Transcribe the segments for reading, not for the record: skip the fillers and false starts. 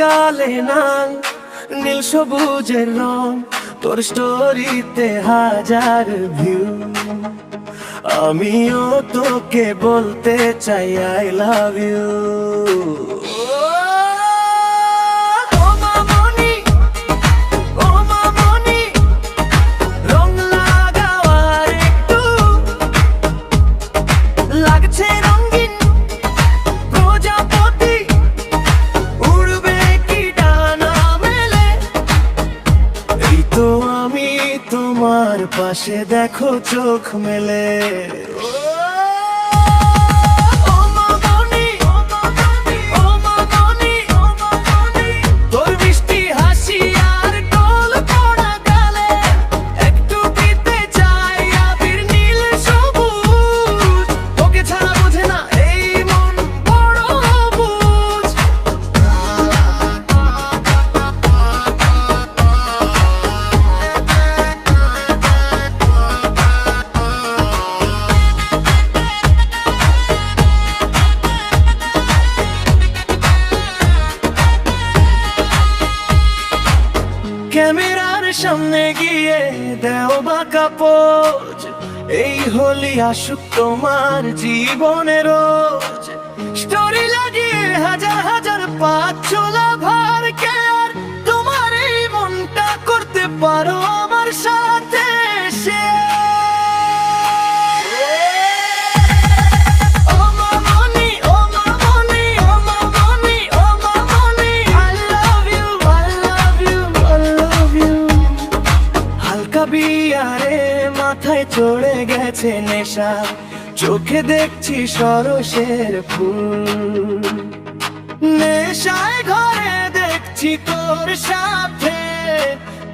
গালে নাম, নীল সবুজের রং, তোর স্টোরিতে হাজার ভিউ। আমিও তোকে বলতে চাই আই লাভ ইউ। তোমার পাশে দেখো চোখ মেলে, তোর মিষ্টি হাসি আর গোল পড়া গালে, একটু দিতে চাই আবির নীল সবুজ। তোকে ছাড়া বোঝে না এই মন বড় বুঝ। ক্যামেরার সামনে গিয়ে দেও বাঁকা পোজ, এই হোলি আসুক তোমার জীবনে রোজ। স্টোরি লাগিয়ে হাজার হাজার পাঁচ চলা ভার কে আর তোমার এই মনটা করতে পারো আমার সাথে share। বিয়ারে মাথায় চড়ে গেছে নেশা, চোখে দেখছি সরসের ফুল। নেশায় ঘরে দেখছি তোর সাথে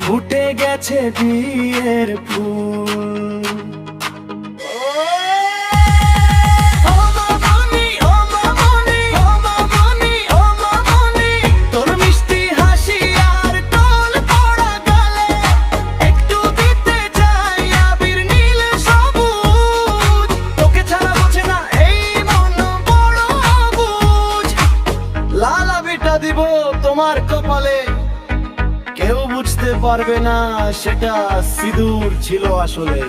ফুটে গেছে বিয়ের ফুল। দিব তোমার কপালে, কেউ বুঝতে পারবে না সেটা সিঁদুর ছিল আসলে।